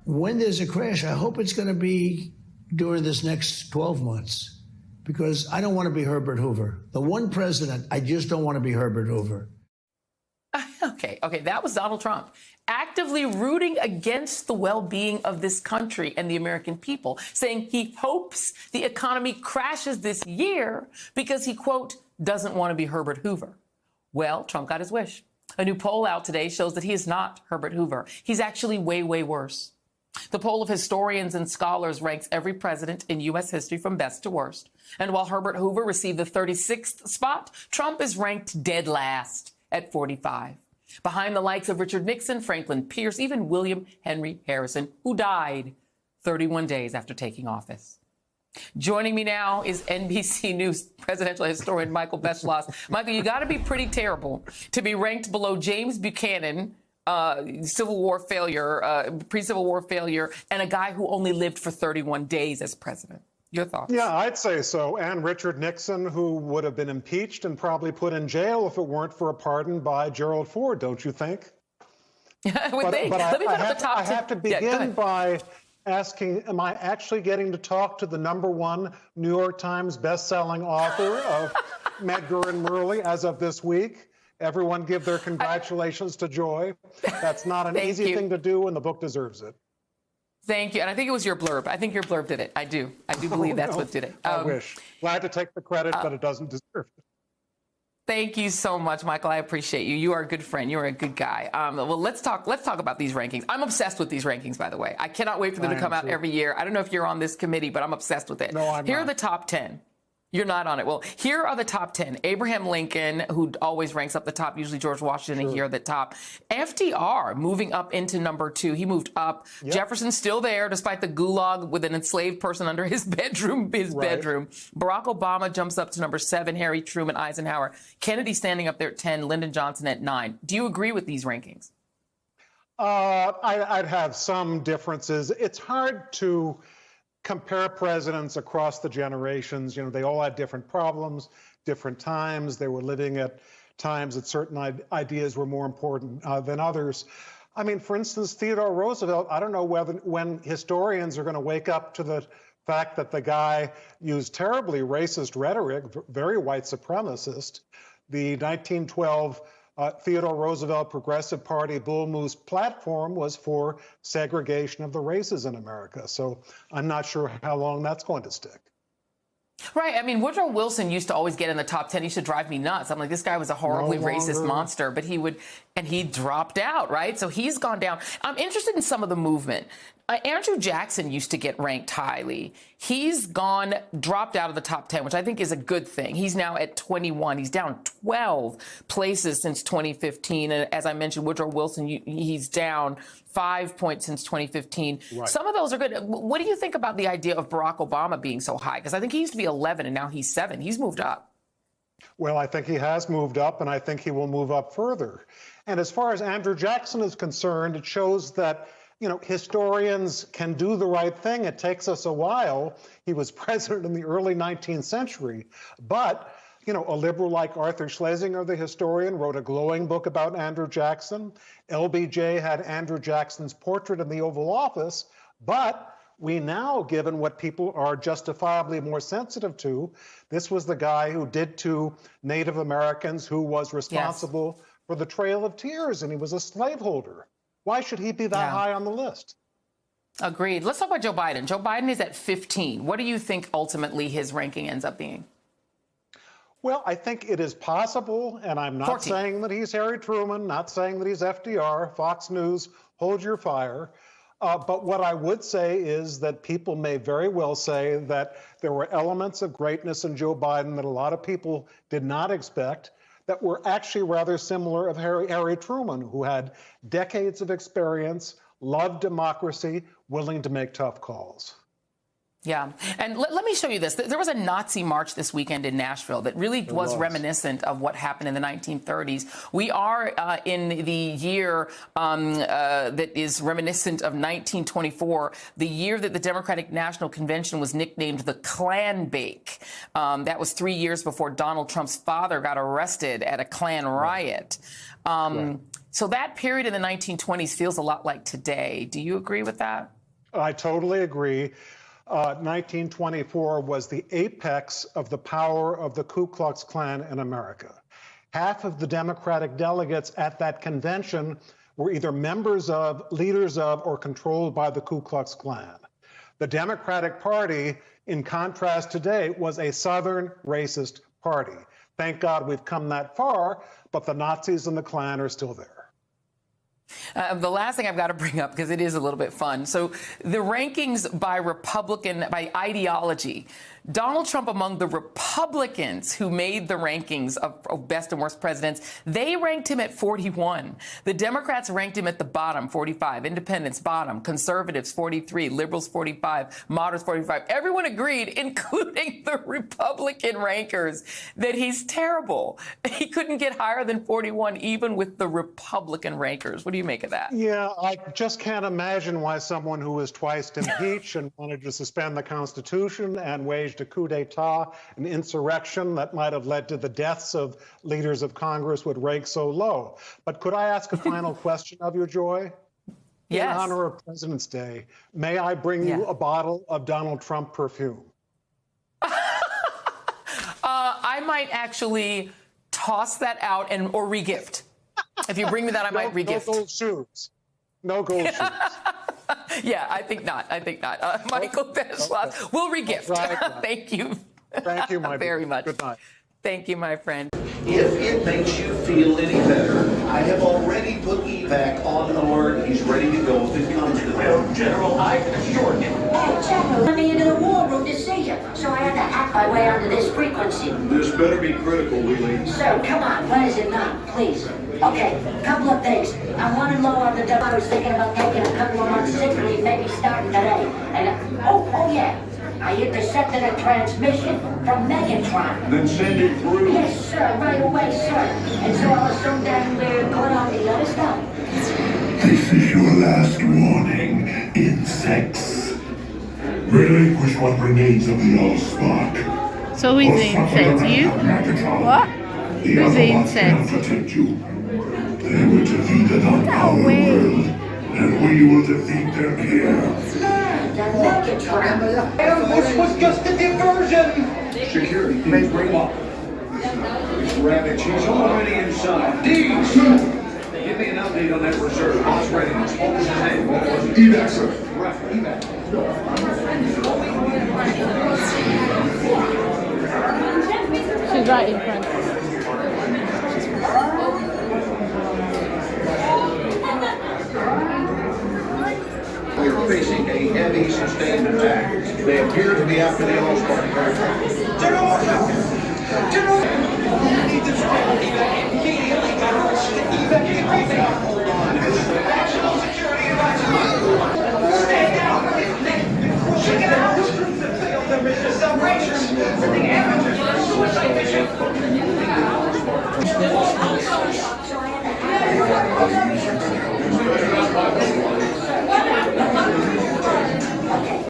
when there's a crash, I hope it's going to be during this next 12 months, because I don't want to be Herbert Hoover. The one president, I just don't want to be Herbert Hoover. Okay, that was Donald Trump actively rooting against the well-being of this country and the American people, saying he hopes the economy crashes this year because he, quote, doesn't want to be Herbert Hoover. Well, Trump got his wish. A new poll out today shows that he is not Herbert Hoover. He's actually way, way worse. The poll of historians and scholars ranks every president in U.S. history from best to worst. And while Herbert Hoover received the 36th spot, Trump is ranked dead last at 45. Behind the likes of Richard Nixon, Franklin Pierce, even William Henry Harrison, who died 31 days after taking office. Joining me now is NBC News presidential historian Michael Beschloss. Michael, you got to be pretty terrible to be ranked below James Buchanan, Civil War failure, pre-Civil War failure, and a guy who only lived for 31 days as president. Your thoughts? Yeah, I'd say so. And Richard Nixon, who would have been impeached and probably put in jail if it weren't for a pardon by Gerald Ford, don't you think? I would think. Let me put up the top 10. I have to begin by asking, am I actually getting to talk to the #1 New York Times bestselling author of Medgar and Murley as of this week? Everyone give their congratulations to Joy. That's not an easy thing to do, and the book deserves it. Thank you. And I think it was your blurb. I think your blurb did it. I do believe that's what did it. I wish. Glad to take the credit, but it doesn't deserve it. Thank you so much, Michael. I appreciate you. You are a good friend. You're a good guy. Well, let's talk about these rankings. I'm obsessed with these rankings, by the way. I cannot wait for them to come out every year. I don't know if you're on this committee, but I'm obsessed with it. No, I'm Here not. are the top 10. You're not on it. Well, here are the top 10. Abraham Lincoln, who always ranks up the top, usually George Washington, and here at the top. FDR moving up into #2. He moved up. Yep. Jefferson's still there, despite the gulag with an enslaved person under his bedroom. Barack Obama jumps up to #7. Harry Truman, Eisenhower. Kennedy standing up there at 10. Lyndon Johnson at 9. Do you agree with these rankings? I'd have some differences. It's hard to compare presidents across the generations. You know, they all had different problems, different times. They were living at times that certain ideas were more important than others. I mean, for instance, Theodore Roosevelt, I don't know when historians are going to wake up to the fact that the guy used terribly racist rhetoric, very white supremacist. The 1912 Theodore Roosevelt Progressive Party Bull Moose platform was for segregation of the races in America. So I'm not sure how long that's going to stick. Right. I mean, Woodrow Wilson used to always get in the top 10. He used to drive me nuts. I'm like, this guy was a horribly racist monster, but he dropped out, right? So he's gone down. I'm interested in some of the movement. Andrew Jackson used to get ranked highly. He's dropped out of the top 10, which I think is a good thing. He's now at 21. He's down 12 places since 2015. And as I mentioned, Woodrow Wilson, he's down 5 points since 2015. Right. Some of those are good. What do you think about the idea of Barack Obama being so high? Because I think he used to be 11 and now he's 7. He's moved up. Well, I think he has moved up, and I think he will move up further. And as far as Andrew Jackson is concerned, it shows that, you know, historians can do the right thing. It takes us a while. He was president in the early 19th century. But, you know, a liberal like Arthur Schlesinger, the historian, wrote a glowing book about Andrew Jackson. LBJ had Andrew Jackson's portrait in the Oval Office. But we now, given what people are justifiably more sensitive to, this was the guy who did to Native Americans, who was responsible for the Trail of Tears, and he was a slaveholder. Why should he be that high on the list? Agreed. Let's talk about Joe Biden. Joe Biden is at 15. What do you think ultimately his ranking ends up being? Well, I think it is possible, and I'm not 14. saying that he's Harry Truman, not saying that he's FDR, Fox News, hold your fire. But what I would say is that people may very well say that there were elements of greatness in Joe Biden that a lot of people did not expect, that were actually rather similar of Harry Truman, who had decades of experience, loved democracy, willing to make tough calls. Yeah. And let me show you this. There was a Nazi march this weekend in Nashville that really was reminiscent of what happened in the 1930s. We are in the year that is reminiscent of 1924, the year that the Democratic National Convention was nicknamed the Klan Bake. That was 3 years before Donald Trump's father got arrested at a Klan riot. So that period in the 1920s feels a lot like today. Do you agree with that? I totally agree. 1924 was the apex of the power of the Ku Klux Klan in America. Half of the Democratic delegates at that convention were either members of, leaders of, or controlled by the Ku Klux Klan. The Democratic Party, in contrast today, was a Southern racist party. Thank God we've come that far, but the Nazis and the Klan are still there. The last thing I've got to bring up, because it is a little bit fun. So the rankings by Republican, by ideology, Donald Trump among the Republicans who made the rankings of best and worst presidents, they ranked him at 41. The Democrats ranked him at the bottom, 45. Independents, bottom. Conservatives, 43. Liberals, 45. Moderates, 45. Everyone agreed, including the Republican rankers, that he's terrible. He couldn't get higher than 41, even with the Republican rankers. What do you make of that? Yeah, I just can't imagine why someone who was twice impeached and wanted to suspend the Constitution and waged a coup d'etat, an insurrection that might have led to the deaths of leaders of Congress, would rank so low. But could I ask a final question of you, Joy? Yes. In honor of President's Day, may I bring you a bottle of Donald Trump perfume? I might actually toss that out or regift. If you bring me that, I might regift. No gold shoes. No gold shoes. Yeah, I think not. I think not. Michael Beschloss, we'll regift. Right. Thank you. Thank you, my very dear. much. Good night. Thank you, my friend. If it makes you feel any better, I have already put evac on alert. He's ready to go if it comes to that. General, I assure you. Hey, General, let me into the war room to see you, so I had to hack my way onto this frequency. This better be critical, Wheelie. So, come on, what is it now, please? Okay, couple of things. I'm running low on the dough. I was thinking about taking a couple of months sick leave, maybe starting today. And, oh yeah, I intercepted a transmission from Megatron. Then send it through. Yes, sir, right away, sir. And so I'll assume that we're going on the other stuff. This is your last warning, insects. Relinquish what remains of the Allspark. So who's the insect? You? What? Who's the insect? Protect you. They will defeat it on our world, and we will defeat them here. The Megatron. This was just a diversion. Security teams bring up. Rabbit, she's already inside. Deeds! Give me an update on that reserve. What's readiness? What was his name? What was it? Evac, sir. Right, evac. She's right in front. We are facing a heavy sustained attack. They appear to be after the Allspark. General,